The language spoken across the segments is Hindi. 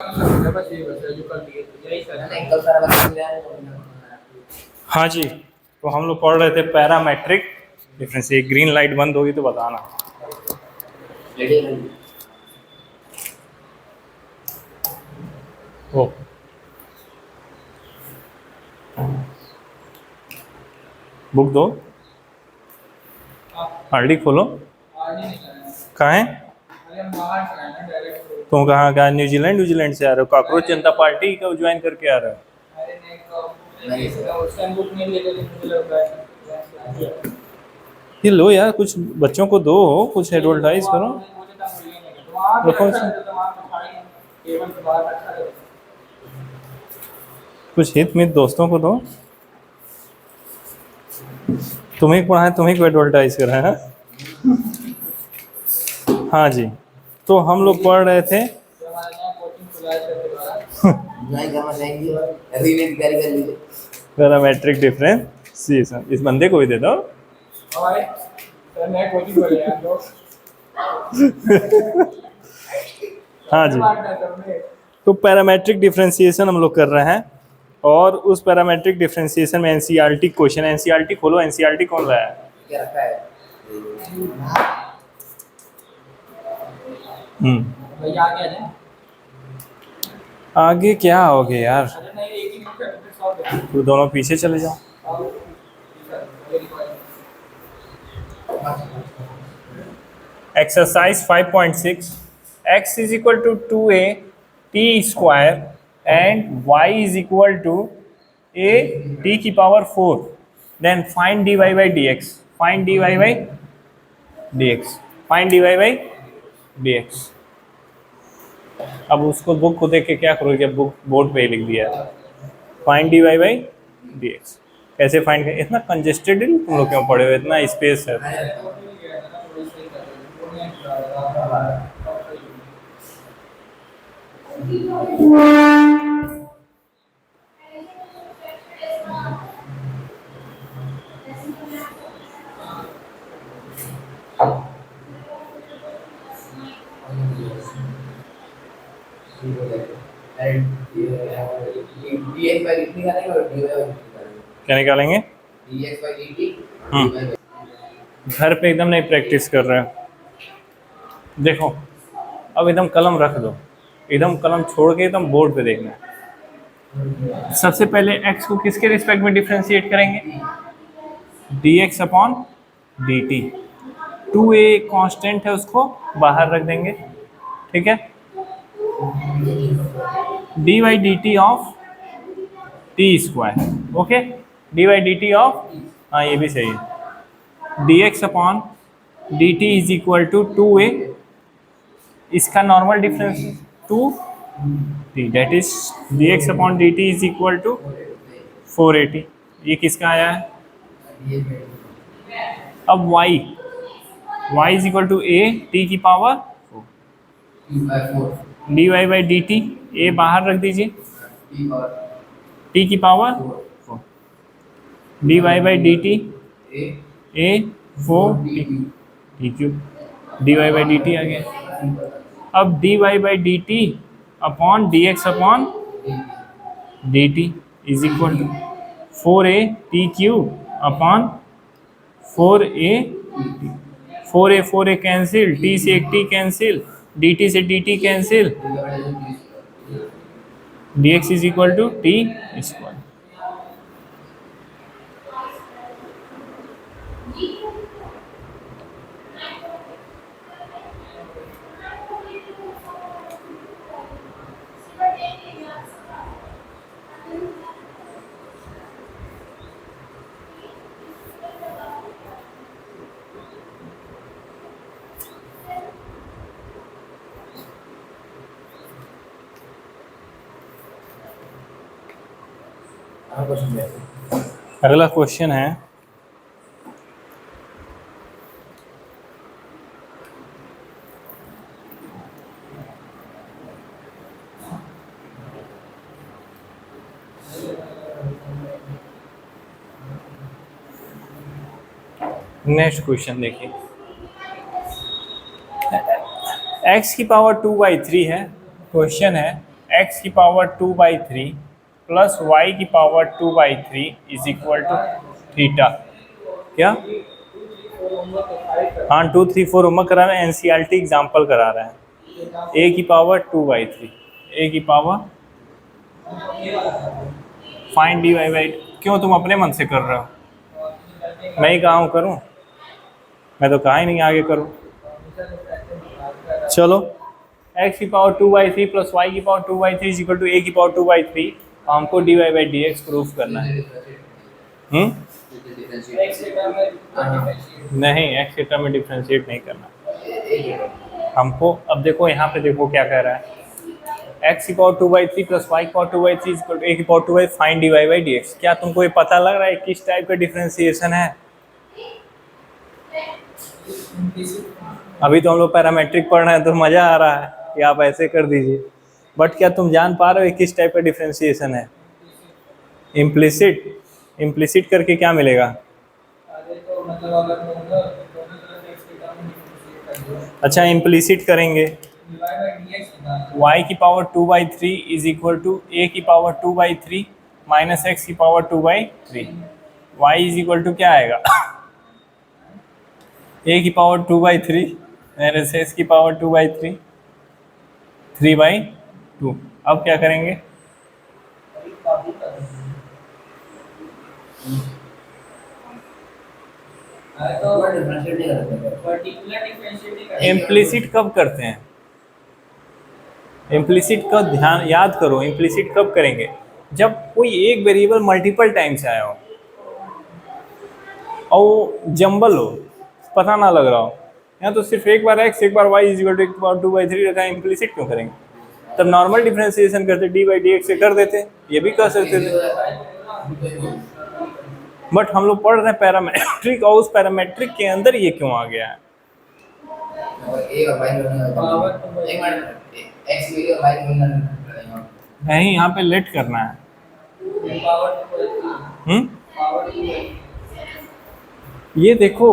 हाँ जी, तो हम लोग पढ़ रहे थे पैरामेट्रिक डिफरेंस। ये ग्रीन लाइट बंद होगी तो बताना। ओ बुक दो, आरडी खोलो। कहाँ है तुम? कहाँ कहाँ? न्यूजीलैंड से आ रहे हो? कॉकरोच जनता पार्टी का ज्वाइन करके आ रहे हो? ये लो यार, कुछ बच्चों को दो, कुछ एडवर्टाइज करो। रखो कुछ हित मित दोस्तों को दो। तुम्हें पढ़ाए, तुम्हें को एडवर्टाइज करा है। हाँ जी, तो हम लोग पढ़ रहे थे पैरामेट्रिक डिफरेंशिएशन। इस बंदे को भी दे दो। हाँ जी, तो पैरामेट्रिक डिफरेंशिएशन हम लोग कर रहे हैं, और उस पैरामेट्रिक डिफरेंशिएशन में एनसीईआरटी क्वेश्चन। एनसीईआरटी खोलो। एनसीईआरटी कौन लाया है? आगे क्या होगे यार, तो दोनों पीछे चले जाओ। Exercise 5.6, x is equal to 2a t square and y is equal to a t की power 4, then find dy by dx. Find dy by dx. Find dy by dx. अब उसको बुक को देख के क्या करोगे? बुक बोर्ड पे ही लिख दिया है, फाइंड dy by dx। कैसे फाइंड करें? इतना कंजेस्टेड तुम लोग क्यों पढ़े हो? इतना स्पेस है। क्या निकालेंगे? घर पे एकदम नहीं प्रैक्टिस कर रहे हैं। देखो, अब एकदम कलम रख दो, एकदम कलम छोड़ के एकदम बोर्ड पे देखना है। सबसे पहले x को किसके रिस्पेक्ट में डिफरेंशिएट करेंगे? dx upon dt। 2a constant है, उसको बाहर रख देंगे, ठीक है। dy by d t of t square, okay. dy by d t of, हाँ ये भी सही है। dx upon d t is equal to 2a, इसका normal difference 2t, that is dx upon d t is equal to 480। ये किसका आया है? अब y is equal to a t की power 4, dy by d t, a बाहर रख दीजिए, t की power 4, dy by d t a 4t cube, dy by d t आ गया। अब dy by d t upon dx upon d t is equal to 4a t cube upon 4a cancel, t से एक t कैंसिल, dt से dt cancel, dx is equal to t square. अगला क्वेश्चन है, नेक्स्ट क्वेश्चन देखिए। x की पावर 2/3 है। क्वेश्चन है एक्स की पावर 2/3 प्लस वाई की power 2/3 is equal to theta. क्या? हाँ 2 3 4 होमवर्क करा रहे हैं, एनसीईआरटी एग्जाम्पल करा रहे हैं। ए की पावर 2/3, ए की power find d y by. क्यों तुम अपने मन से कर रहे हो? मैं ही कहा हूँ करूँ? मैं तो कहा ही नहीं आगे करूँ। चलो x की पावर 2/3 प्लस वाई की power 2/3 is equal to a की पावर 2/3। हमको d y by d x proof करना है। नहीं, एक्स के टर्म में डिफ्रेंशिएट नहीं करना हमको। अब देखो यहाँ पे देखो क्या कह रहा है, x की पावर 2/3 प्लस वाई की power 2/3 is equal to a की power 2/3 find d y by d x. क्या तुमको ये पता लग रहा है किस टाइप का डिफ्रेंशिएशन है? अभी तो हम लोग पैरामेट्रिक पढ़ रहे हैं तो मज़ा आ रहा है कि आप ऐसे कर दीजिए, बट क्या तुम जान पा रहे हो किस टाइप का डिफ्रेंशिएशन है? इम्प्लिसिट। इम्प्लिसिट करके क्या मिलेगा? अच्छा इम्प्लिसिट करेंगे y की power 2/3 is equal to a की पावर 2/3 माइनस एक्स की power 2/3। y is equal to क्या आएगा? a की पावर 2/3 माइनस एक्स की पावर 2/3 3/2। अब क्या करेंगे? इम्प्लिसिट कब करते हैं? इम्प्लिसिट का ध्यान याद करो, इम्प्लिसिट कब करेंगे? जब कोई एक वेरिएबल मल्टीपल टाइम्स आया हो और वो जंबल हो, पता ना लग रहा हो। यहाँ तो सिर्फ एक बार x एक बार y इज इक्वल टू 2/3 रखा है, इम्प्लिसिट क्यों करेंगे? तब नॉर्मल डिफरेंशिएशन करते डी बाई डी एक्स से कर देते, ये भी कर सकते थे। बट हम लोग पढ़ रहे हैं पैरामेट्रिक, और उस पैरामेट्रिक के अंदर ये क्यों आ गया है? नहीं, यहाँ पे लेट करना है। ये देखो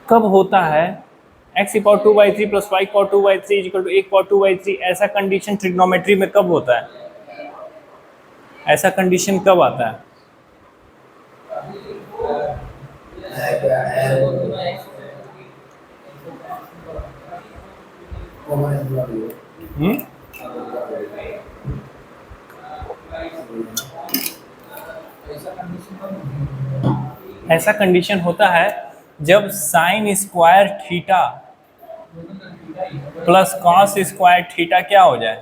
कब होता है x की पावर 2/3 प्लस y की power 2/3 is equal to 1 power 2/3। ऐसा कंडीशन ट्रिग्नोमेट्री में कब होता है? ऐसा कंडीशन कब आता है? ऐसा कंडीशन होता है जब sign square theta plus cos square theta क्या हो जाए?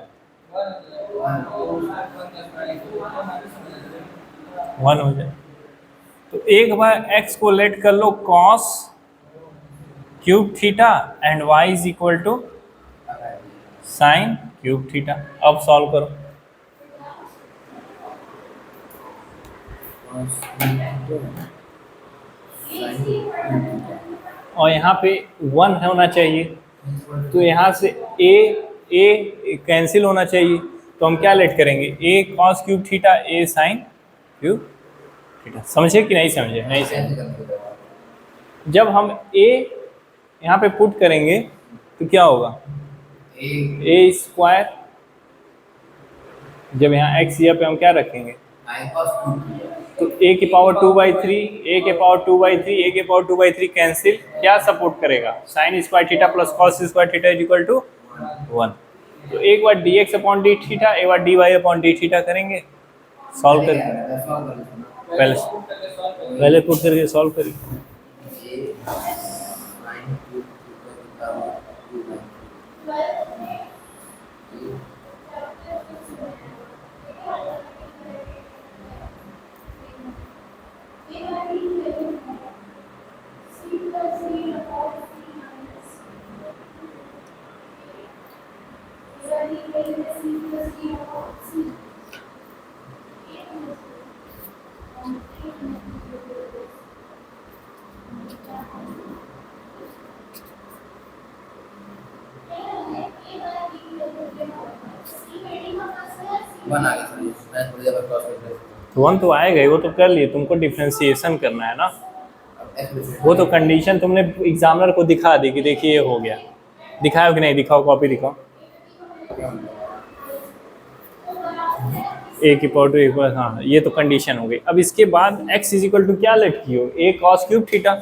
1 हो जाए। तो एक बार x को लेट कर लो cos cube theta and y is equal to sine cube theta. अब सॉल्व करो। और यहाँ पे 1 होना चाहिए, तो यहाँ से a कैंसिल होना चाहिए। तो हम क्या लेट करेंगे? a cos cube theta, a sign cube theta. समझे कि नहीं समझे? नहीं समझे। जब हम a यहाँ पे पुट करेंगे तो क्या होगा? a square. जब यहाँ x यहाँ पे हम क्या रखेंगे? तो a की पावर 2/3, a के पावर 2/3, a के पावर 2/3 कैंसिल। क्या सपोर्ट करेगा? Sine square theta plus cos square theta is equal to 1। तो एक बार dx अपॉन डी थीटा, एक बार dy अपॉन डी थीटा करेंगे। सॉल्व करेंगे, पहले पुट करके सॉल्व करिए। वन तो आएगा ही, वो तो कर लिए। तुमको डिफ्रेंशिएशन करना है ना, वो तो कंडीशन तुमने एग्जामिनर को दिखा दी कि देखिए ये हो गया। दिखाओ कि नहीं? दिखाओ, कॉपी दिखाओ। ए की पावर टू ए पर, हाँ ये तो कंडीशन हो गई। अब इसके बाद x इज इक्वल टू क्या लटकी हो, a cos क्यूब थीटा,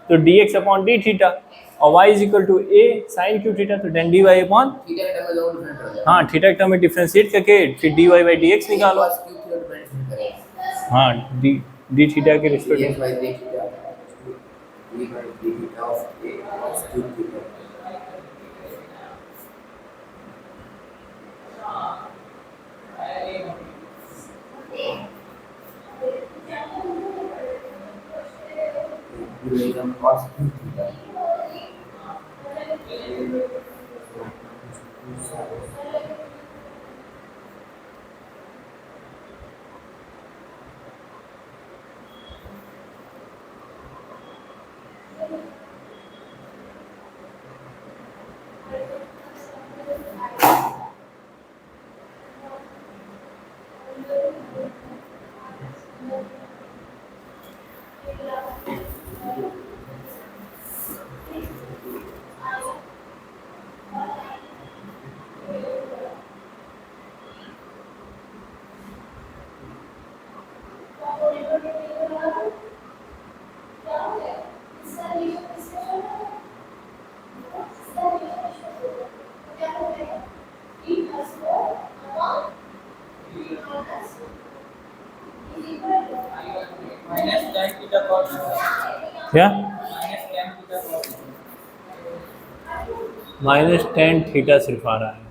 तो dx अपॉन डी थीटा, और y is equal to a sin cube theta, तो tan dy अपॉन, हाँ थीटा के टर्म में डिफरेंशिएट करके फिर dy बाई dx निकालो। हाँ डी थीटा के रिस्पेक्ट में। क्या माइनस टेन थीटा सिर्फ आ रहा है।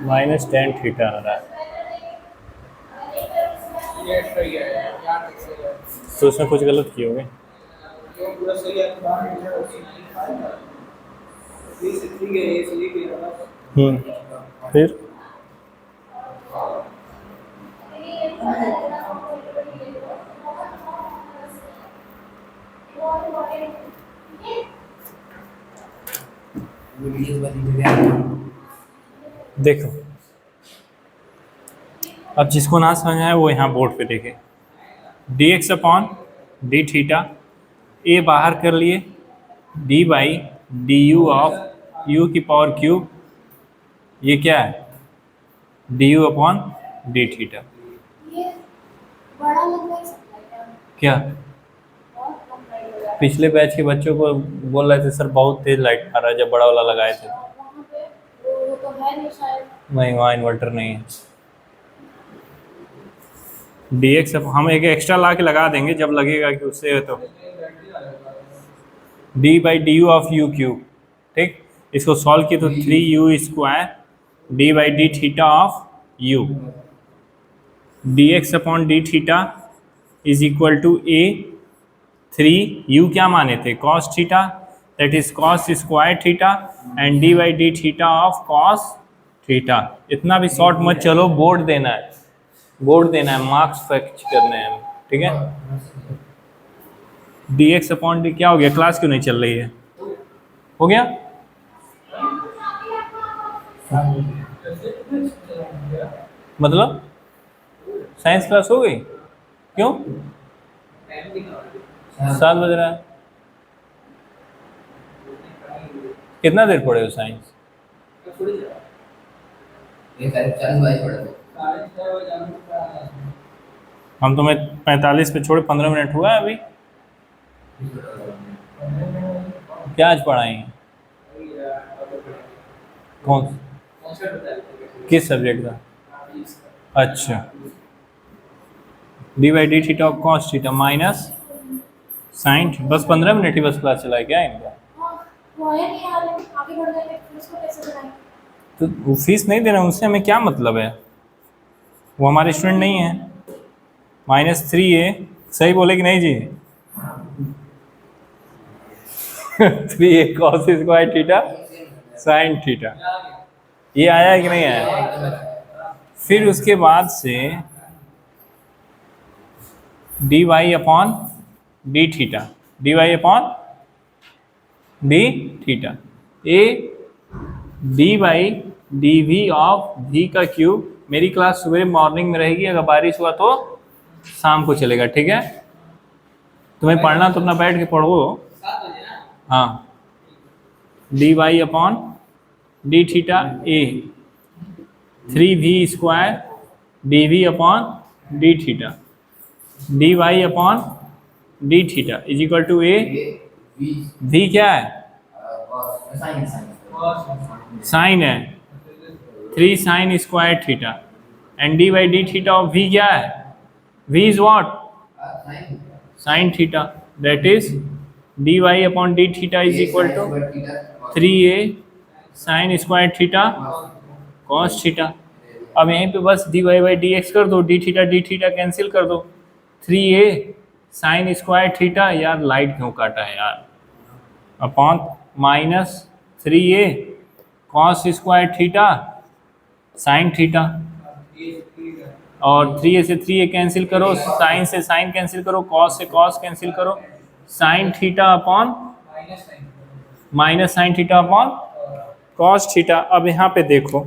माइनस टेन थीटा आ रहा है, तो उसमें कुछ गलत किए होंगे। फिर देखो, अब जिसको ना समझ आए वो यहाँ बोर्ड पे देखे। D x upon d theta, a बाहर कर लिए, d by d u of u की पावर क्यूब, ये क्या है d u upon d theta. क्या पिछले बैच के बच्चों को बोल रहे थे सर बहुत तेज लाइट आ रहा है जब बड़ा वाला लगाए थे। नहीं वहाँ इन्वर्टर नहीं है। डी एक्स हम एक एक्स्ट्रा ला के लगा देंगे जब लगेगा कि उससे तो d by d u of u cube, ठीक। इसको सॉल्व किए तो 3u square d by d theta of u, d x upon d theta is equal to a 3u क्या माने थे cos theta, that is cos square theta and d by d theta of cos theta. इतना भी शॉर्ट मत चलो, बोर्ड देना है, बोर्ड देना है, मार्क्स फैक्च करने हैं, ठीक है। डी एक्स अपॉन डी क्या हो गया, क्लास क्यों नहीं चल रही है, हो गया। मतलब साइंस क्लास हो गई, क्यों 7 बज रहा है, कितना देर पढ़े हो साइंस। हम तुम्हें 45 पे छोड़े, 15 मिनट हुआ है अभी। क्या आज पढ़ाएंगे, कौन किस सब्जेक्ट का। अच्छा, d by d theta of cos theta minus sine, बस 15 मिनट ही बस क्लास चला है क्या इनका। तो वो फीस नहीं देना, उससे हमें क्या मतलब है, वो हमारे स्टूडेंट नहीं है। -3a सही बोले कि नहीं जी 3a cos square theta sine theta, ये आया है कि नहीं आया। फिर उसके बाद से dy upon d theta, dy upon d theta. A d by d v of v का क्यूब। मेरी क्लास सुबह मॉर्निंग में रहेगी, अगर बारिश हुआ तो शाम को चलेगा, ठीक है। तुम्हें पढ़ना तो अपना बैठ के पढ़ो। हाँ, d y upon d theta a 3v² d v upon d theta d y upon d theta is equal to a. V क्या है? साइन है, 3 sine square theta. And d by d theta of v क्या है? V is what? Sine theta. That is d y upon d theta is equal to 3a sine square theta cos theta. अब यहीं पे बस d y by d x कर दो, डी थीटा कैंसिल कर दो। 3a साइन स्क्वायर थीटा, यार लाइट क्यों काटा है यार, upon minus 3a cos square theta sine theta. और 3a से 3a कैंसिल करो, साइन से साइन कैंसिल करो, कॉस से कॉस कैंसिल करो, sine theta upon minus sine theta upon cos theta. अब यहाँ पे देखो,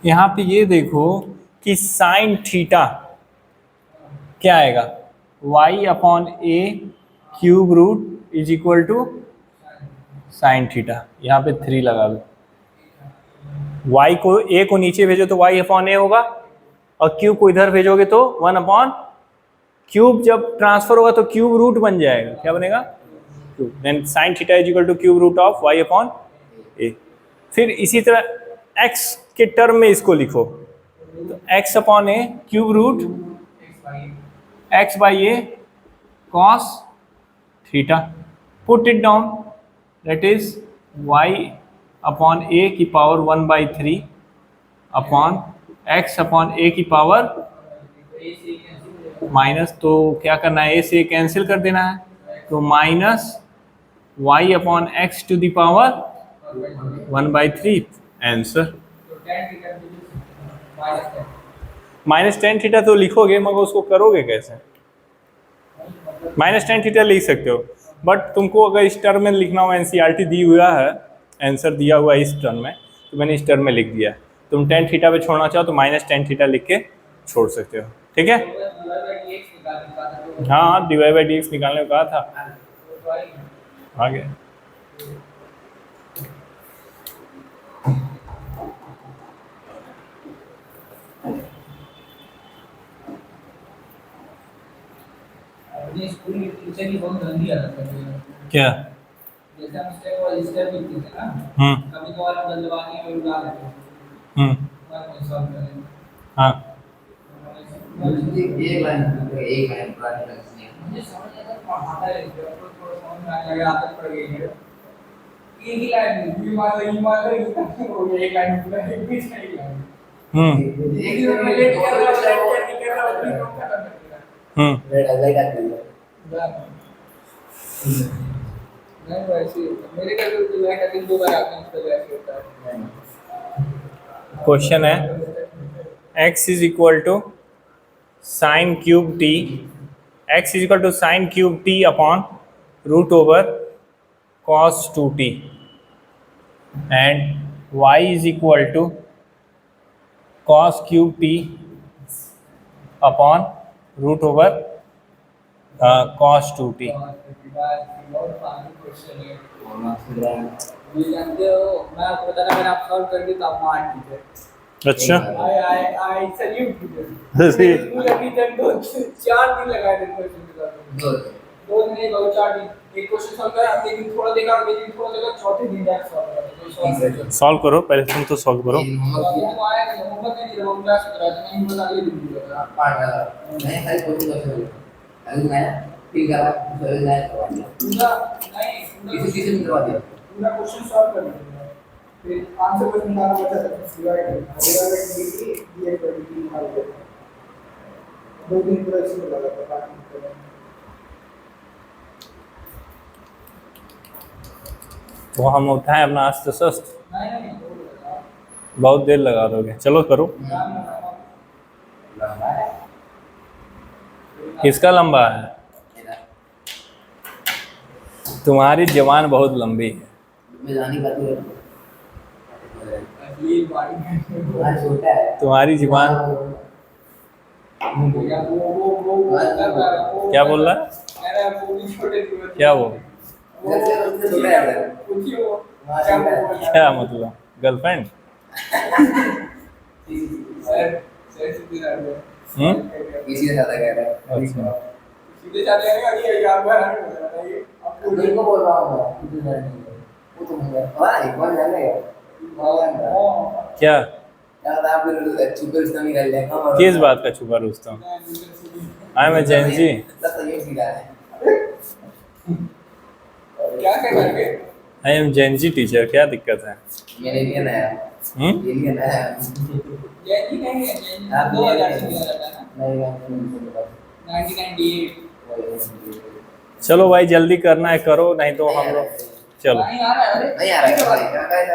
यहाँ पे ये देखो कि साइन थीटा क्या आएगा? y upon a cube root is equal to sine theta. यहाँ पे 3 लगा दो, y को a को नीचे भेजो तो y अपॉन ए होगा, और क्यूब को इधर भेजोगे तो 1 अपॉन क्यूब, जब ट्रांसफर होगा तो क्यूब रूट बन जाएगा। क्या बनेगा? Cube. Then sine theta is equal to cube root of y upon a. फिर इसी तरह x के टर्म में इसको लिखो, तो x upon a cube root x by a cos theta. Put it down, that is y upon a की power 1/3 upon x upon a की पावर माइनस, तो क्या करना है, ए से कैंसिल कर देना है, तो minus y upon x to the power 1/3 answer. Minus ten theta तो लिखोगे, मगर उसको करोगे कैसे? माइनस टेन थीटा लिख सकते हो, बट तुमको अगर इस टर्म में लिखना हो, एनसीईआरटी दी हुआ है, आंसर दिया हुआ है इस टर्म में, तो मैंने इस टर्म में लिख दिया है। तुम टेन थीटा पे छोड़ना चाहो तो माइनस टेन थीटा लिख के छोड़ सकते हो, ठीक है। हाँ, d y by d x निकालने को कहा था, आगे। स्कूल की टीचर की बहुत गंदी आदत है। क्या? जैसे हम स्टेप वाली स्टेप लिखते थे ना, कभी कभार हम जल्दबाजी में उड़ा देते थे। मैं सॉल्व करें। हाँ, एक लाइन पूरा नहीं, मुझे समझ आता पढ़ाता है, तो थोड़ा समझ में आने लगा, आदत पड़ गई है। एक ही लाइन भी मान लो एक लाइन पूरा एक भी नहीं लाइन। एक ही में लेट कर रहा है, लेट कर रहा है, अपनी कम कर देगा। रेड हाईलाइट आती है। नहीं वैसे मेरे का तो मैं कहती हूं 2 बार आते हैं, तो ऐसे होता है। क्वेश्चन है x is equal to sine cube t, x is equal to sine cube t upon root over cos 2t and y is equal to cos cube t upon root over cos 2t। जानते हो, मैं आपको बताना, मैंने आप सॉल्व कर दी तो आप मान लीजिए। अच्छा, आई सैल्यूट यू। अभी तक 4 दिन लगाए थे क्वेश्चन के साथ, 2 दिन नहीं, 4 दिन एक क्वेश्चन सॉल्व करा, लेकिन थोड़ा देखा, लेकिन थोड़ा देखा, चौथे दिन जाके सॉल्व करो, पहले तुम तो सॉल्व करो। वो आया कि मोहम्मद ने जब हम क्लास करा था, नहीं बता अगले दिन दिया पार्ट नहीं है, कोई क्वेश्चन अभी मैं फिर करा, फिर मैं पूरा नहीं इसी चीज में करवा दिया, पूरा क्वेश्चन सॉल्व कर दिया, फिर आंसर क्वेश्चन निकालना बचा था, डिवाइड डी पर डी निकाल दिया। 2 दिन पूरा इसमें लगा था बाकी। वो हम उठाएं अपना अस्त्र शस्त्र, बहुत देर लगा दोगे, चलो करो। किसका लंबा है? तुम्हारी जबान बहुत लंबी है। मैं जानी पाती हूँ। ये बारी में तुम्हारा छोटा है। तुम्हारी जुबान वो क्या बोल रहा है? कह रहा है वो भी छोटे क्या वो जैसे उससे छोटा है अगर। पूछिए वो क्या बोल रहा है? क्या मतलब गर्लफ्रेंड? सर सर सीधे जाते हम्म? इसी के साथ कह रहा है। अच्छा। सीधे जाते हैं अभी यार बार बताइए आपको नहीं को बोल रहा हूँ मैं। इधर जा रही है। वो तो मुझे हाँ एक बार जाने का। क्या यार आप लोग छुपे रिश्ता नहीं कर लेगा। किस बात का छुपा रुस्तम? I am a Gen Z. ये सीधा है। क्या करेंगे आई एम जेंजी टीचर, क्या दिक्कत है? मेरे लिए नया। हम्म? ये लिए नया। जैनी नहीं है जैनी आप 2000 से किया जाता है ना नहीं 1998 चलो भाई जल्दी करना है करो, नहीं तो हम लोग चलो। नहीं आ रहा है अरे नहीं आ रहा है भाई क्या करेगा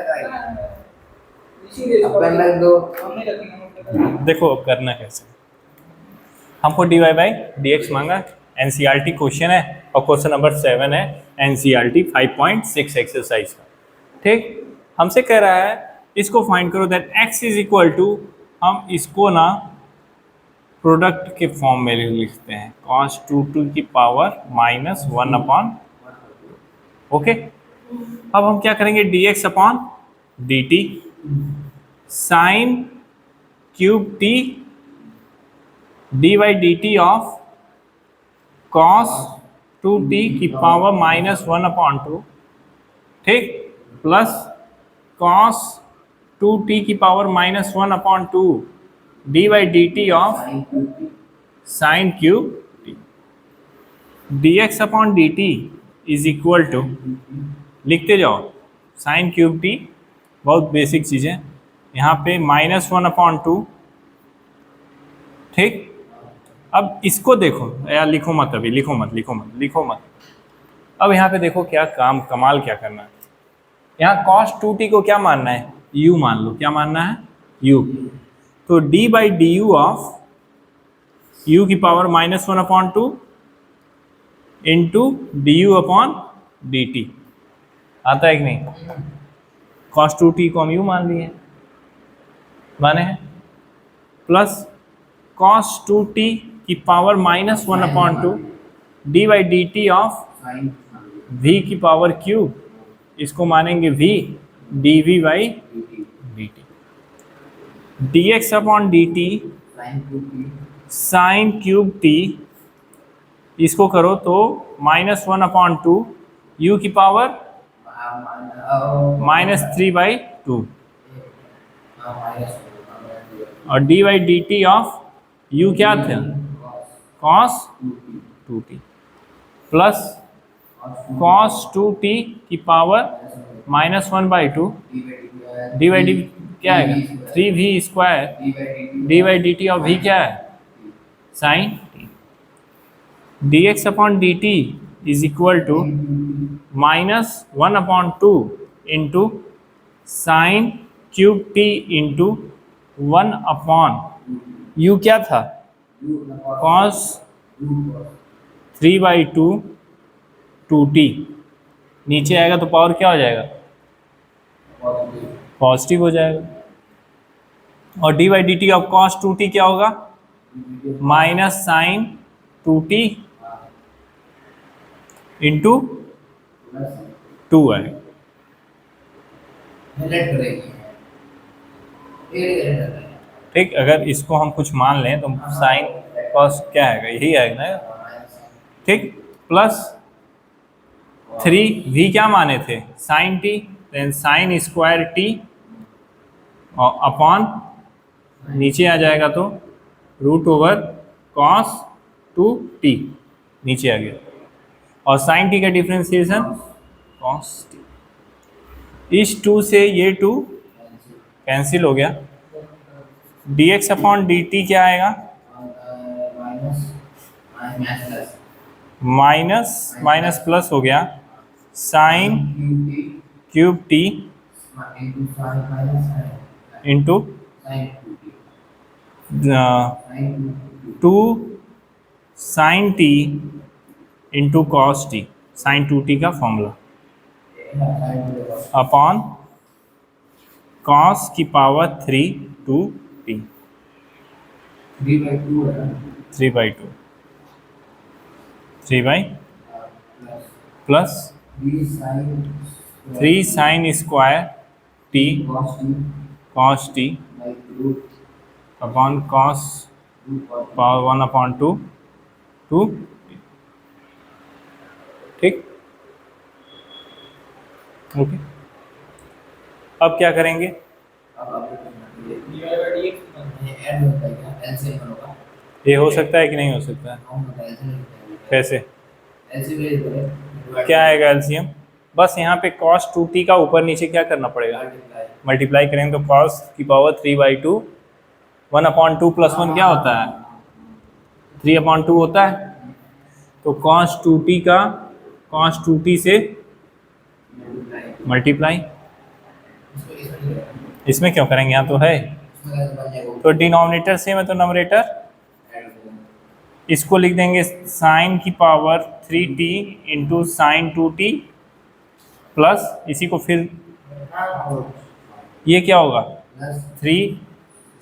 इसीलिए अपन लग दो। हमने रखी देखो अब करना कैसे। हमको d y by d x मांगा, एनसीईआरटी क्वेश्चन है और क्वेश्चन नंबर 7 है एनसीईआरटी 5.6 एक्सरसाइज का। ठीक, हमसे कह रहा है इसको फाइंड करो that x is equal to, हम इसको ना प्रोडक्ट के फॉर्म में लिखते हैं cos 2 की पावर -1 अपॉन। ओके, अब हम क्या करेंगे dx upon dt sign cube t dy dt of cos 2t की पावर -1 अपॉन 2, ठीक, प्लस cos 2t की power -1 upon 2 dy dt of sine cube t dx upon dt is equal to, लिखते जाओ साइन क्यूब t, बहुत बेसिक चीज़ें यहाँ पे -1 अपॉन 2, ठीक। अब इसको देखो यार, लिखो मत अभी, लिखो मत। अब यहाँ पे देखो क्या कमाल क्या करना है। यहाँ cos 2t को क्या मानना है, u मान लो, क्या मानना है u। तो d by d u of u की power -1 upon 2 into D u upon d T, आता है कि नहीं? cos 2t को हम u मान लिए, माने हैं, प्लस cos 2t की power -1 upon 2 D by d t of v की पावर क्यूब, इसको मानेंगे v dv by dt dx upon dt sign cube t, इसको करो तो -1 अपॉन 2 u की पावर -3 बाई 2 और D by d t of u क्या था cos 2t plus cos 2t की power -1 by 2 D by D क्या है 3v square d by d t of v क्या है sine dx upon dt is equal to -1 upon 2 into sine cube t into 1 upon u क्या था cos 3 बाई 2 2t, नीचे आएगा तो पावर क्या हो जाएगा पॉजिटिव हो जाएगा, और D by d t of cos 2t क्या होगा माइनस साइन 2t इंटू 2 आएगा। ठीक, अगर इसको हम कुछ मान लें तो साइन cos क्या आएगा, यही आएगा ना, ठीक, प्लस 3v क्या माने थे sine t, then sine square t और अपॉन नीचे आ जाएगा तो रूट ओवर cos 2t नीचे आ गया, और साइन t का डिफ्रेंसिएशन cos t, इस 2 से ये 2 कैंसिल हो गया, dx अपॉन dt क्या आएगा माइनस प्लस हो गया sine cube t into 2 sine t into cos t, sine 2t का फॉर्मूला अपॉन कॉस की पावर 3 2t 3/2 है 3/2 3 plus 3 sine square t cos t upon cos power 1/2 2 ठीक। ओके, अब क्या करेंगे? ये हो सकता है कि नहीं हो सकता है? कैसे? क्या आएगा एलसीएम? बस यहाँ पे cos 2t का ऊपर नीचे क्या करना पड़ेगा? मल्टीप्लाई करेंगे तो cos की पावर 3/2 1/2 प्लस 1 क्या होता है? 3/2 होता है। तो cos 2t का cos 2t से मल्टीप्लाई, इसमें क्यों करेंगे? यहाँ तो है। तो डिनोमिनेटर सेम है तो नंबरेटर इसको लिख देंगे साइन की power 3t into sine 2t plus इसी को फिर ये क्या होगा 3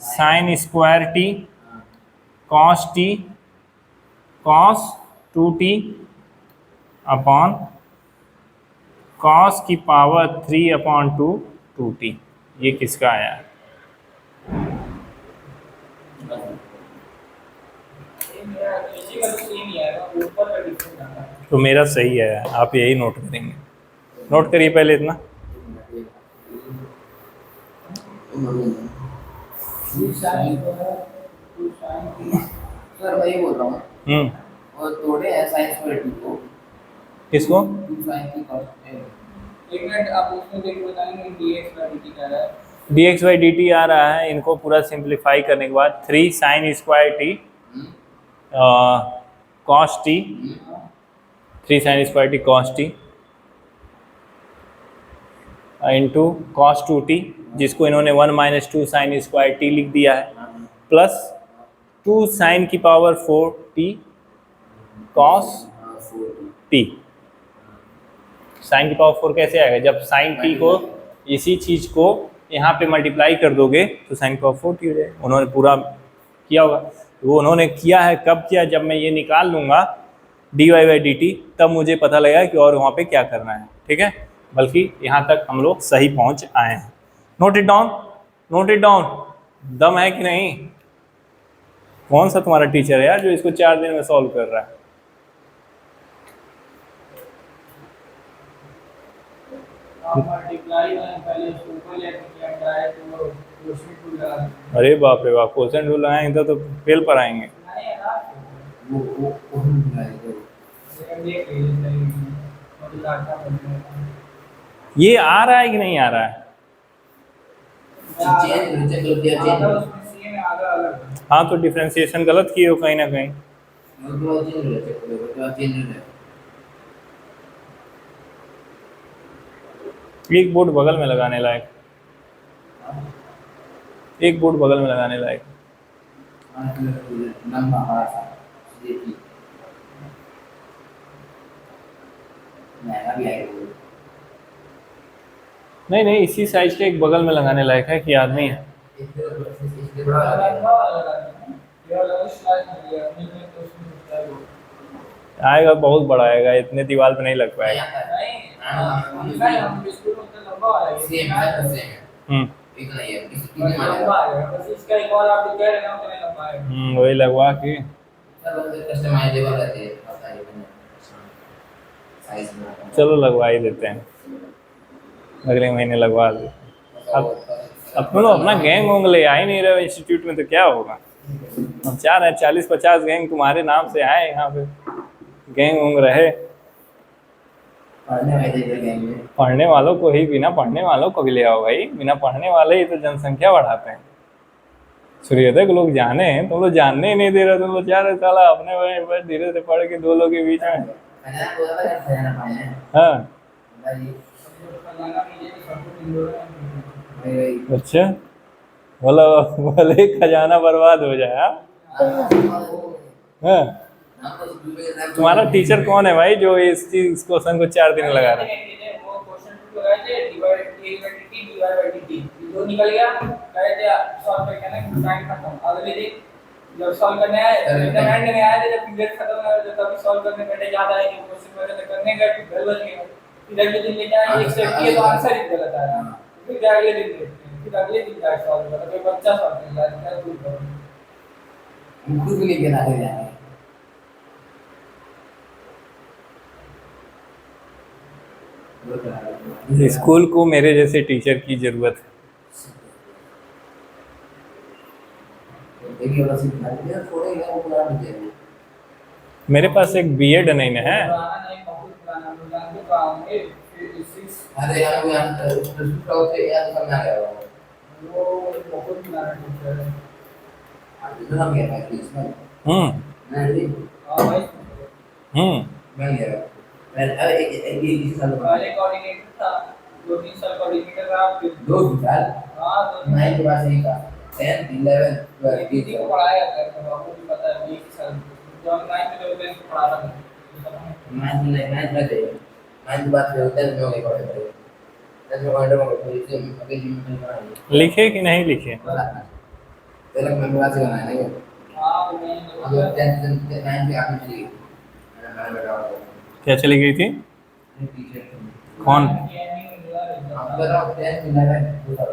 sine square t cos 2t upon cos की पावर 3/2 2t। ये किसका आया? तो मेरा सही है, आप यही नोट करेंगे। नोट करिए पहले इतना। सर मैं ये बोल रहा हूँ और तोड़े हैं साइन स्क्वायर टी को किसको? 2 साइन की cos एक मिनट आप उसमें देख बताएंगे dx बाय dt क्या है। dx/dt आ रहा है। इनको पूरा सिंप्लीफाई करने के बाद 3 sine square t cos t 3 sine square t cos t into cos 2t जिसको इन्होंने 1 - 2 साइन स्क्वायर t लिख दिया है प्लस 2 साइन की power 4t cos t। Sine की पावर 4 कैसे आएगा? जब साइन t को इसी चीज़ को यहाँ पे मल्टीप्लाई कर दोगे तो साइन की पावर 4t हो जाएगा। उन्होंने पूरा किया होगा। वो उन्होंने किया है कब किया? जब मैं ये निकाल लूँगा dy/dt तब मुझे पता लगेगा कि और वहाँ पे क्या करना है। ठीक है, बल्कि यहाँ तक हम लोग सही पहुँच आए हैं। Note it down, note it down. दम है कि नहीं? कौन सा तुम्हारा टीचर है यार जो इसको 4 दिन में सॉल्व कर रहा है? अरे बाप रे बाप, क्वेश्चन रूल लगाएंगे तो फेल पर आएंगे। ये आ रहा है कि नहीं आ रहा है? हाँ, तो डिफरेंशिएशन गलत किए हो कहीं ना कहीं। एक बोर्ड बगल में लगाने लायक, एक बोर्ड बगल में लगाने लायक। नहीं नहीं, इसी साइज के एक बगल में लगाने लायक है कि आदमी है। आएगा, बहुत बड़ा आएगा, इतने दीवार पे नहीं लग पाएगा। वही लगवा के चलो लगवा ही देते हैं, अगले महीने लगवा दे। अब तुम लोग अपना गैंग वोंग ले आ ही नहीं रहे इंस्टीट्यूट में तो क्या होगा? हम चाह रहे हैं 40-50 गैंग तुम्हारे नाम से आए यहाँ पे, गैंग वोंग रहे। पढ़ने वालों को ही, बिना पढ़ने वालों को भी ले आओ भाई। बिना पढ़ने वाले ही तो जनसंख्या बढ़ाते हैं। सूर्योदय को लोग जाने हैं, तुम लोग जानने ही नहीं दे रहे। तुम लोग चाह रहे साला अपने भाई बस धीरे से पढ़ के 2 लोग के बीच में। हाँ अच्छा, बोला भले खजाना बर्बाद हो जाए। हाँ तुम्हारा टीचर कौन है भाई जो इस चीज क्वेश्चन को 4 दिन लगा रहा है? वो क्वेश्चन टू लगाए थे divide a by dt dy by dt दो निकल गया कहे थे सॉल्व करके ना टाइम खत्म अगले दिन जब सॉल्व करने आए एकदम एंड में आए थे जब पीरियड खत्म हो गया तब सॉल्व करने बैठे याद आया कि क्वेश्चन वगैरह करने गए फिर गलत गया फिर अगले दिन लेके आए एक सेट किए तो आंसर ही गलत आया फिर अगले दिन फिर अगले दिन का सॉल्व करा तो बच्चा सॉल्व कर रहा है खुद करो खुद भी लेके ना जाए स्कूल को मेरे जैसे टीचर की जरूरत है। देखिए वाला सीन है थोड़े ही वो पूरा नहीं है मेरे पास एक बीएड नहीं है। पुराना नहीं बहुत पुराना हम जानते काम है फिजिक्स अरे यार वो यार रिजल्ट होते यार समझ आ गया वो बहुत पुराना टीचर है आज हम गया है इसमें नहीं हां भाई मैं गया अरे एक साल पहले कोऑर्डिनेटर था 2-3 साल कोऑर्डिनेटर रहा फिर 2 साल हां 9 के बाद यही का 10 11 12 दीदी को पढ़ाया करता है आपको भी पता है एक ही साल जब 9 में जब मैं पढ़ा रहा था मैं के बाद फिर होता है मैं एक और करें 10 में ऑर्डर में कोई से अभी जिम में बनाएंगे लिखे कि नहीं लिखे? पहले मैं बात से बनाया नहीं हां मैं अब 10 9 पे आपने चली मैं बताओ क्या चली गई थी? टीचर कौन? हम बताओ 10 11 2 साल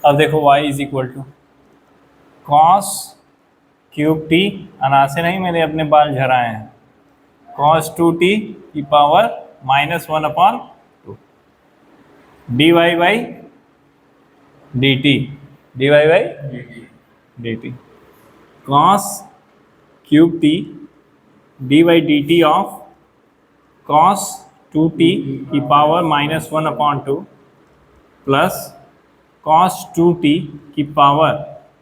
अब देखो y is equal to cos cube t, अनाज से नहीं मैंने अपने बाल झराए हैं, cos 2t की power -1/2 dy by dt cos cube t dy dt of cos 2t की पावर -1/2 प्लस cos 2t की power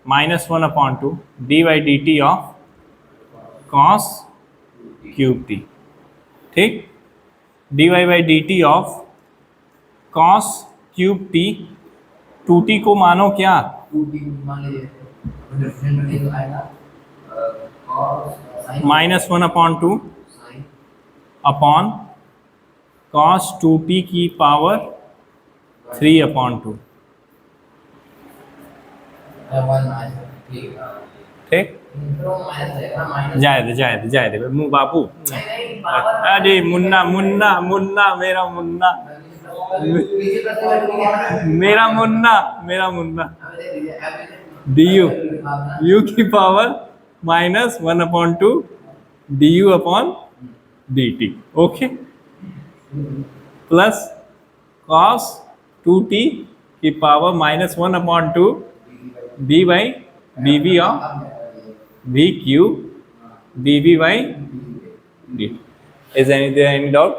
-1/2 dy dt of cos cube T. ठीक, dy by d t of cos cube T 2t को मानो क्या? 2t मान लीजिए डिफरेंट में तो आएगा -1/2 अपॉन cos 2t की पावर 3/2। ठीक, जाए दे मुँह बाबू। अरे मुन्ना मुन्ना मुन्ना मेरा मुन्ना डी यू की power -1/2 du upon dt। Okay, plus cos 2t की power -1/2 d by dv of v cube dv by dt। Is there any doubt?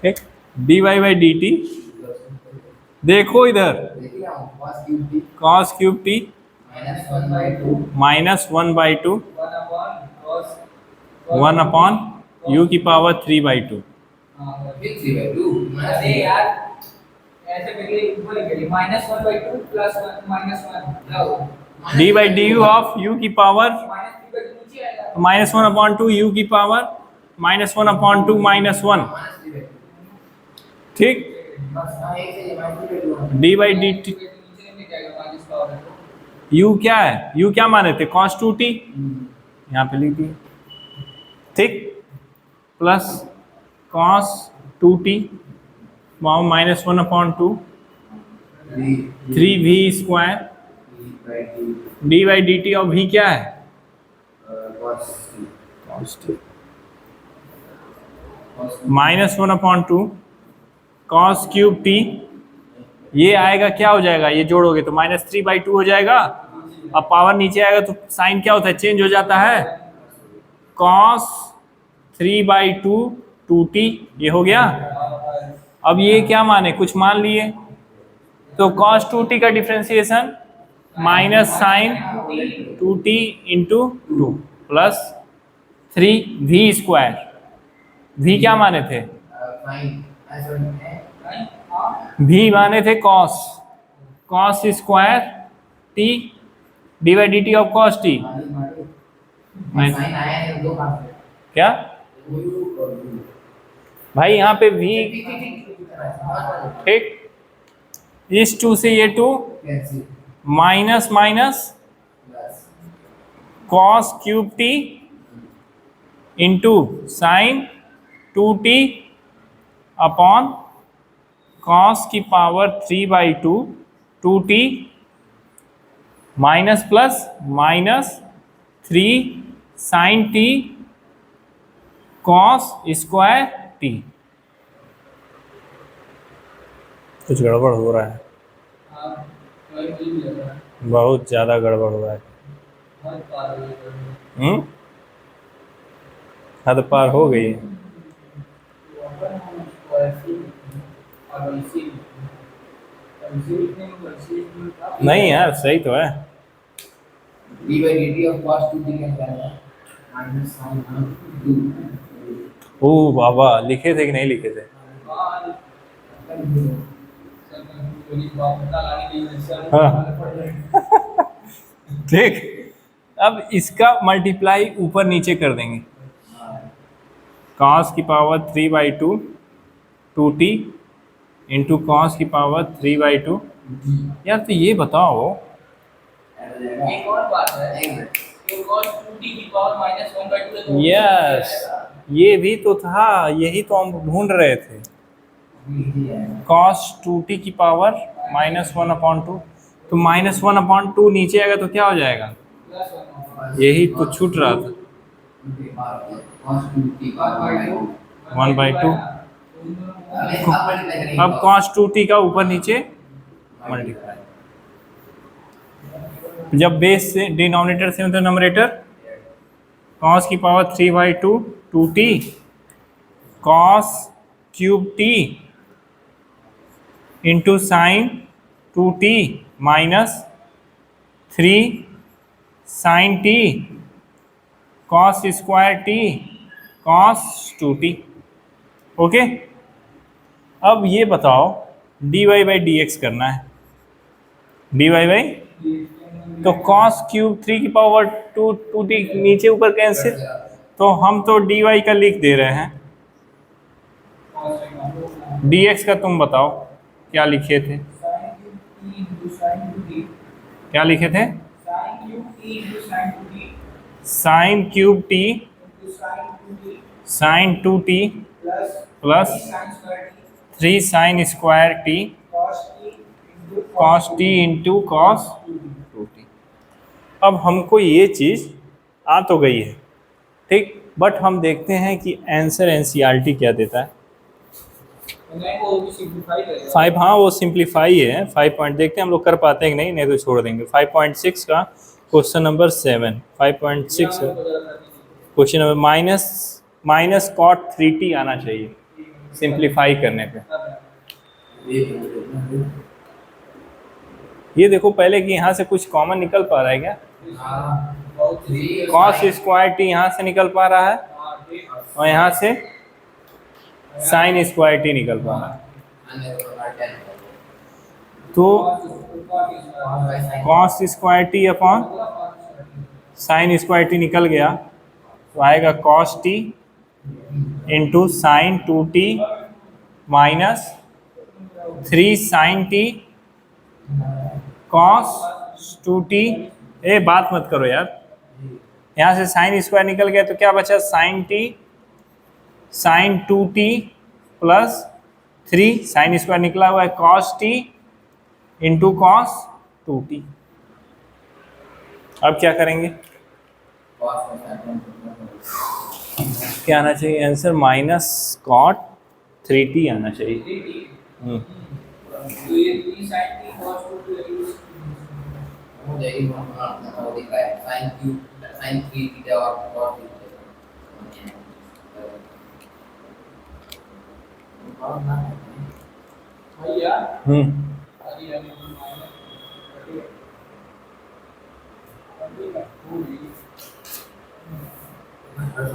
ठीक, dy by dt देखो इधर cos cube t -1/2 1 upon u की पावर 3/2। अरे यार ऐसे करके ऊपर लिखेंगे -1/2 plus -1 d by du of u की पावर नीचे आएगा -1/2 u की पावर -1/2 -1। ठीक, d by dt u क्या है? u क्या माने थे? cos 2t, यहाँ पे लिख दिए। ठीक, plus cos 2t -1/2 3v square d by d t of v क्या है? -1/2 cos क्यूब t, ये आएगा क्या हो जाएगा? ये जोड़ोगे तो -3/2 हो जाएगा। अब पावर नीचे आएगा तो साइन क्या होता है? चेंज हो जाता है। cos 3/2 2t, ये हो गया। अब ये क्या माने? कुछ मान लिए तो cos 2t का differentiation minus sine 2t into 2 plus 3v²। v क्या माने थे? फाइन आंसर है नहीं हाँ v माने थे cos square t dy/dt of cos t। मैं साइन आया है दो बार से क्या भाई यहाँ पे v ठीक, इस 2 से ये 2 cancel minus minus plus cos cube t into sine 2t upon cos की power 3/2 2t minus plus minus 3 sine t cos square t। कुछ गड़बड़ हो रहा है, हाँ वही मुझे भी लग रहा है बहुत ज़्यादा गड़बड़ हो रहा है। हर पार हो गया हद पार हो गई है। नहीं यार सही तो है। dy/dt of cos 2t का क्या है माइनस साइन 2 ओ बाबा, लिखे थे कि नहीं लिखे थे? ठीक, अब इसका मल्टीप्लाई ऊपर नीचे कर देंगे। cos की पावर 3/2 2t इंटू कॉस की पावर 3/2। यार तो ये बताओ, एक और बात है कि cos 2t की पावर -1/2 है तो यस ये भी तो था, यही तो हम ढूंढ रहे थे। cos 2t की पावर -1/2, तो -1/2 नीचे आएगा तो क्या हो जाएगा? यही तो छूट रहा था, 1/2। अब cos 2t का ऊपर नीचे मल्टीप्लाई, जब बेस से डिनोमिनेटर से होता है नंबरेटर, cos की power 3/2 2t cos cube t into sine 2t minus 3 sine t cos square t cos 2t। Okay, अब ये बताओ dy/dx करना है। dy/, तो cos क्यूब 3 की पावर 2t नीचे ऊपर कैंसिल, तो हम तो dy का लिख दे रहे हैं। dx का तुम बताओ क्या लिखे थे? क्या लिखे थे? Sine cube t sine 2t plus 3 sine square t cos t into cos 2t। अब हमको ये चीज़ आ तो गई है, ठीक, बट हम देखते हैं कि आंसर एनसीईआरटी क्या देता है। 5, हाँ वो सिंप्लीफाई है। 5 पॉइंट देखते हैं हम लोग कर पाते हैं कि नहीं, नहीं तो छोड़ देंगे। 5.6 का question number 7 5.6 question number minus cot 3t आना चाहिए सिंप्लीफाई करने पे। ये देखो पहले कि यहाँ से कुछ कॉमन निकल पा रहा है क्या? cos स्क्वायर t यहाँ से निकल पा रहा है और यहाँ से साइन स्क्वायर t निकल पा रहा है, तो cos square t upon sine square t निकल गया, तो आएगा cos t into sine 2t minus 3 sine t cos 2t। ए बात मत करो यार, यहाँ से साइन स्क्वायर निकल गया तो क्या बचा? Sine t sine 2t plus 3 sine square निकला हुआ है cos t into cos 2t। अब क्या करेंगे? क्या आना चाहिए आंसर? माइनस कॉट 3t आना चाहिए। इसमें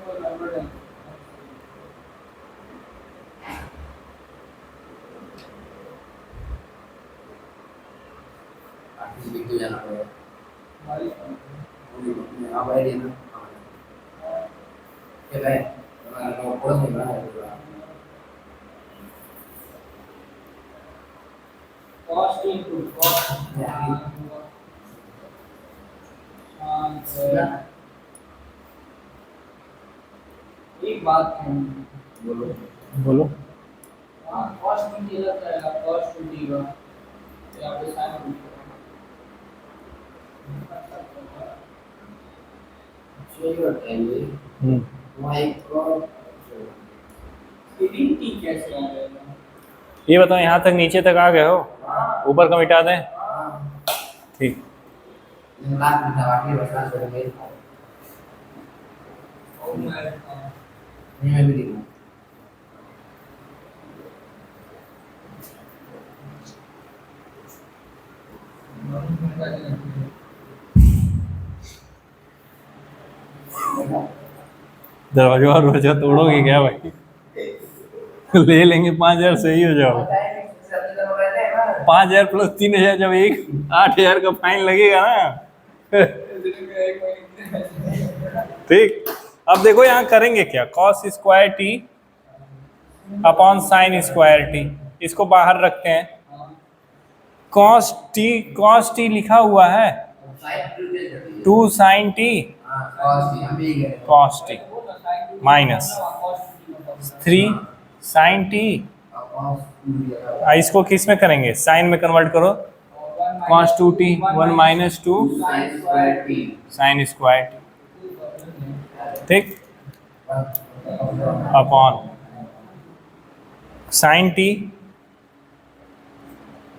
कोई गड़बड़ है। जाना पड़ेगा हमारी आप आइए ना क्या है कोर्स में बना है कॉस्ट इनटू कॉस्ट एक बात है बोलो बोलो। कॉस्ट डी लगता है कॉस्ट डी का यहाँ पे साइन चाहिए बताइए माइक्रो टी कैसे आ जाएगा? ये बताओ, यहाँ तक नीचे तक आ गए हो? ऊपर का मिटा दें? ठीक। लाख लिखा बाकी बस करेंगे और मैं भी लिखूं दरवाजा और रोजा तोड़ोगे क्या भाई? ले लेंगे 5,000 सही हो जाओ। 5,000 प्लस 3,000 जब एक 8,000 का फाइन लगेगा ना। ठीक। अब देखो यहाँ करेंगे क्या, cos square t upon sine square T, इसको बाहर रखते हैं। कॉस टी लिखा हुआ है 2 sine t cos t minus 3 sine t, इसको किस में करेंगे, साइन में कन्वर्ट करो, cos 2t 1 minus 2 sine square t, ठीक, upon sine t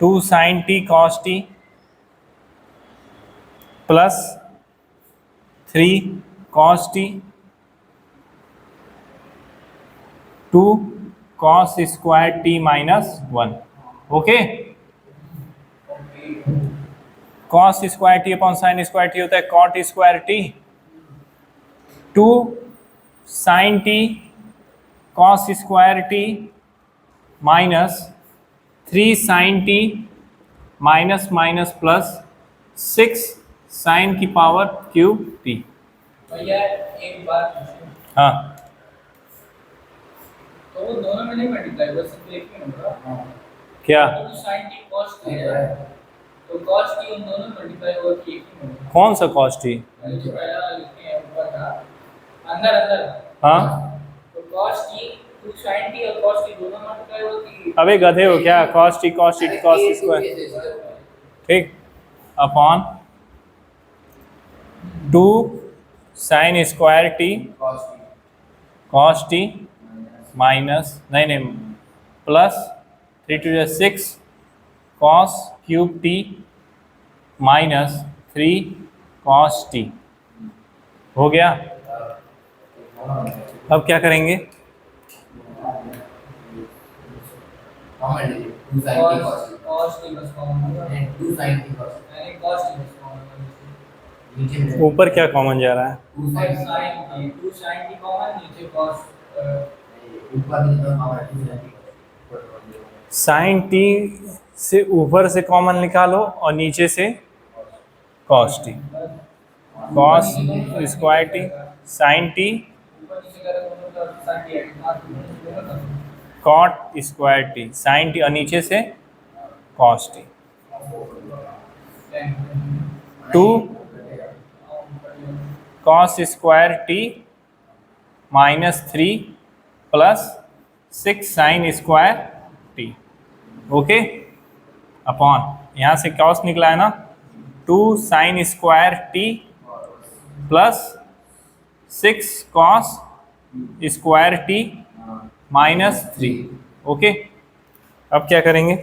2 sine t cos t plus 3 cos t 2 cos square t minus 1। Okay, cos square t upon sine square t होता है cot square t, 2 sine t cos square t minus 3 sine T minus minus plus 6 sign की पावर क्यूब टी। भैया एक बात पूछूं, हाँ, तो वो दोनों में नहीं मल्टीप्लाई बस सिर्फ एक में होगा क्या तो sin t cos t है तो cos t उन दोनों मल्टीप्लाई होगा कि एक ही में होगा। कौन सा कॉस टी? पहले जो पहला लिखे हैं ऊपर था अंदर अंदर हाँ, तो cos t तो sin t और cos t दोनों मल्टीप्लाई होगी। अबे गधे हो क्या, कॉस टी कॉस स्क्वायर, ठीक, upon 2 sine square t cos t minus नहीं plus 3 to 6 cos cube t minus 3 cos t. हो गया। अब क्या करेंगे, cos t बस कॉमन होगा यानी cos t बस कॉमन होगा ऊपर क्या कॉमन जा रहा है? टू sin t कॉमन नीचे cos साइन टी से ऊपर से कॉमन निकालो और नीचे से cos t, cos square t sine t ऊपर नीचे करें दोनों तरफ sin t add cot square t sine t और नीचे से cos t, 2 cos square t minus 3 plus 6 sine square t. Okay, upon यहाँ से कॉस निकला है ना, 2 sine square t plus 6 cos square t minus 3। Okay, अब क्या करेंगे,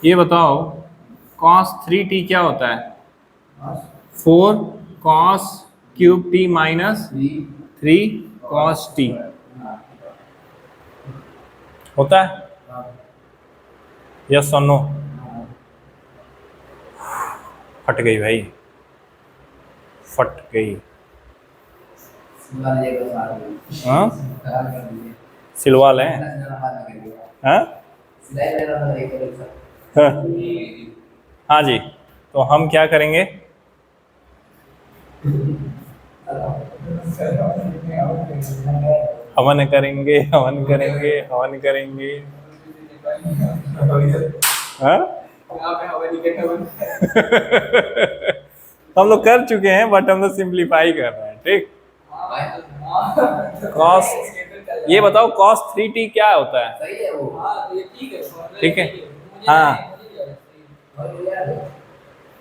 ये बताओ cos 3t क्या होता है, 4 cos cube t minus 3 cos T होता है, यस और नो? फट गई भाई, फट गई। हाँ सिलवा लें। हाँ हाँ हाँ जी, तो हम क्या करेंगे? हवन करेंगे, हवन करेंगे, हवन करेंगे। हाँ हम लोग कर चुके हैं बट हम लोग सिंप्लीफाई कर रहे हैं। ठीक, कॉस, ये बताओ कॉस 3t क्या होता है? सही है वो। ठीक है, हाँ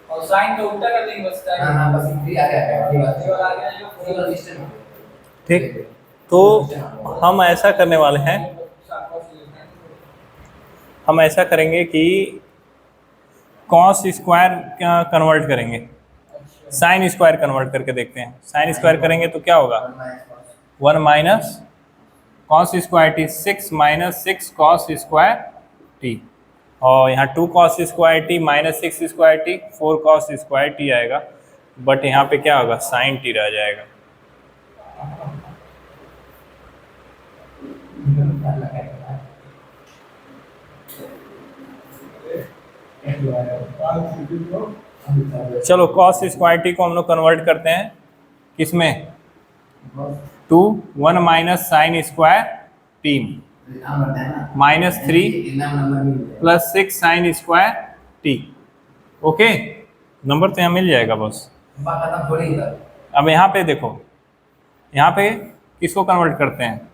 और साइन का उल्टा कर देंगे बस। हाँ बस 3 आ गया और आगे जो है। ठीक, तो हम ऐसा करने वाले हैं, हम ऐसा करेंगे कि कॉस स्क्वायर कन्वर्ट करेंगे, साइन स्क्वायर कन्वर्ट करके देखते हैं। साइन स्क्वायर करेंगे तो क्या होगा? 1 minus cos square T, 6 minus 6 cos square T, और यहाँ 2 cos square t minus 6 square T, 4 cos square T आएगा। बट यहाँ पे क्या होगा? साइन टी रह जाएगा। चलो कॉस स्क्वायर टी को हम लोग कन्वर्ट करते हैं किसमें? 2 1 minus sine square t minus 3 plus 6 sine square t. Okay, number तो यहाँ मिल जाएगा बस। अब यहाँ पे देखो, यहाँ पे किसको कन्वर्ट करते हैं?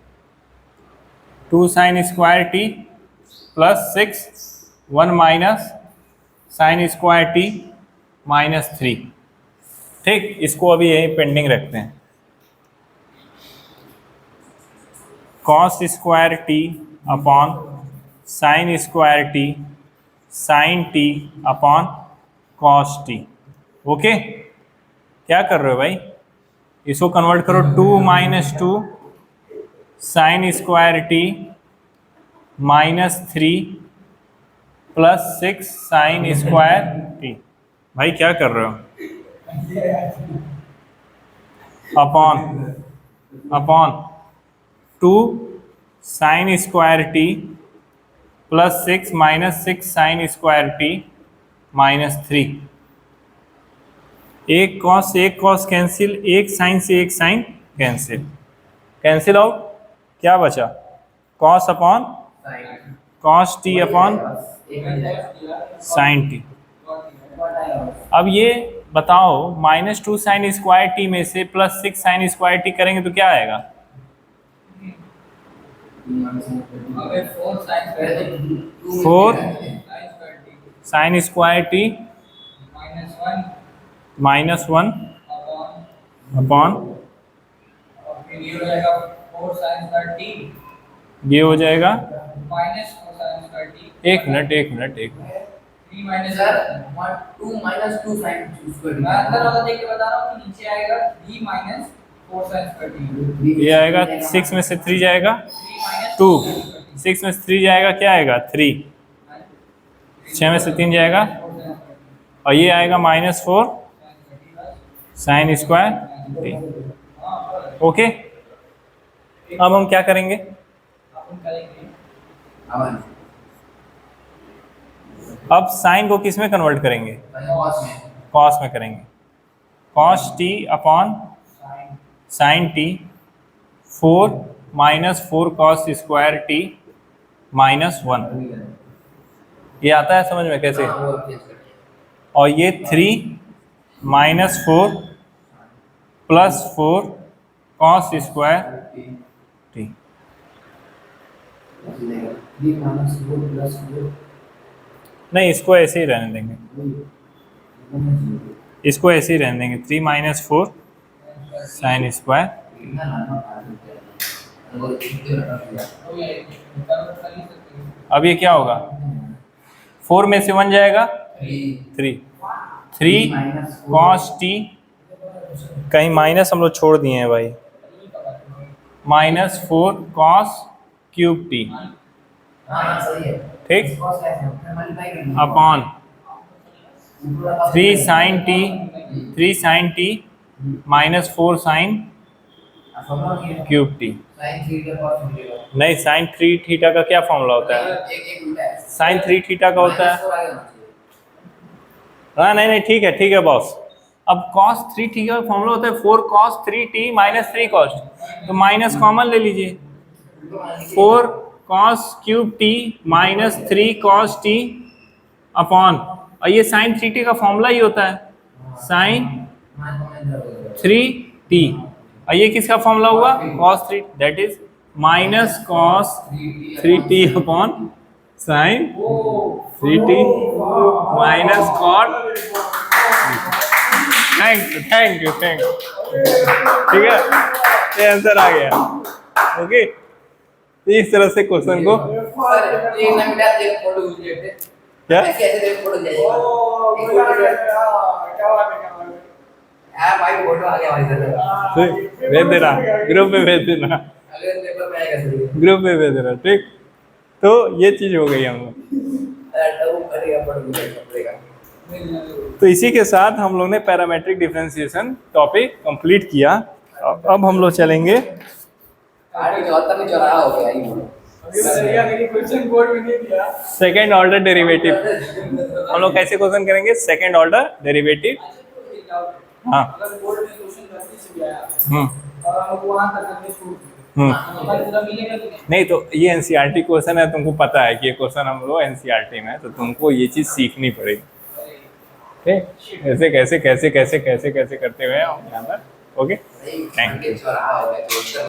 2 sine square t plus 6 1 minus sine square t minus 3। ठीक, इसको अभी यही पेंडिंग रखते हैं। Cos square t upon sine square t sine t upon cos t. Okay, क्या कर रहे हो भाई? इसको कन्वर्ट करो, 2 minus 2 sine square t minus 3 plus 6 sine square t. भाई क्या कर रहे हो? Upon 2 sine square t plus 6 minus 6 sine square t minus 3। एक कॉस कैंसिल, एक साइन से एक साइन कैंसिल, कैंसिल आउट। क्या बचा? Cos upon cos T upon sine T. अब ये बताओ, माइनस 2 साइन स्क्वायर टी में से प्लस 6 साइन स्क्वायर टी करेंगे तो क्या आएगा? 4 sign square t minus 1 upon, ये हो जाएगा, एक मिनट 2 माइनस 2 साइन स्क्वायर मैं अंदर वाला देख के बता रहा हूँ कि नीचे आएगा 3 माइनस 4 साइन स्क्वायर टी। ये आएगा 6 में से 3 जाएगा 2, 6 में से 3 जाएगा क्या आएगा? 3, 6 में से 3 जाएगा, और ये आएगा minus 4 sign square t. Okay, अब हम क्या करेंगे? अब साइन को किस में कन्वर्ट करेंगे? कॉस में करेंगे। Cos T upon sine T, 4 minus 4 cos square t minus 1। ये आता है समझ में कैसे? और ये 3 minus 4 plus 4 cos square T. नहीं, इसको ऐसे ही रहने देंगे, इसको ऐसे ही रहने देंगे। 3 माइनस 4 साइन स्क्वायर। अब ये क्या होगा? 4 में से 1 जाएगा 3, 3 कॉस टी कहीं माइनस हम लोग छोड़ दिए हैं भाई, -4 cos क्यूब टी, हाँ सही है। ठीक, cos का है, मल्टीप्लाई करना अपॉन ऊपर वाला 3 sin t -4 sin cube T. sin 3 का cos मिलेगा। नहीं, sin 3 थीटा का क्या फॉर्मूला होता है? एक उल्टा है। sin 3 थीटा का होता है, -4 आगे होना चाहिए। हाँ नहीं नहीं ठीक है बॉस। अब cos 3 थीटा का फॉर्मूला होता है 4 cos 3t -3 cos, तो माइनस कॉमन ले लीजिए, 4 cos cube t -3 cos t upon, और ये sin 3t का फॉर्मूला ही होता है sin 3t, और ये किसका फॉर्मूला हुआ? cos 3, that is minus cos 3t upon sin 3t minus cot। Thank you ठीक है, ये आंसर आ गया। ओके, इस तरह से क्वेश्चन को सर ये ना मिटा दे फोटो खींच लेते। क्या ऐसे ऐसे तेरे फोटो जाएगा। क्या बात है। यार भाई फोटो आ गया भाई सर। भेज देना, ग्रुप में भेज देना, अगले पेपर में आएगा सर। ग्रुप में भेज देना, ठीक। तो ये चीज हो गई हम लोग। अरे वो करेगा फोटो करेगा। तो इसी के साथ हम लोग ने पैरामेट्रिक डिफरेंशिएशन टॉपिक कंप्लीट किया। अब हम लोग चलेंगे आगे चौथा में चौराहा हो गया ये। क्वेश्चन बोर्ड में नहीं दिया। Second order derivative. हम लोग कैसे क्वेश्चन करेंगे? Second order derivative. हाँ, अगर बोर्ड में क्वेश्चन गलती से भी आया हम्म और हम वहां तक करके छोड़ दिए, हमारे पूरा मिलेगा तो नहीं? नहीं तो ये एनसीईआरटी क्वेश्चन है, तुमको पता है कि ये क्वेश्चन हम लोग एनसीईआरटी में है, तो तुमको ये चीज सीखनी पड़ेगी, ठीक। ऐसे कैसे कैसे कैसे कैसे कैसे करते हुए हम यहाँ पर। ओके, नहीं, आगे चौराहा हो गया तो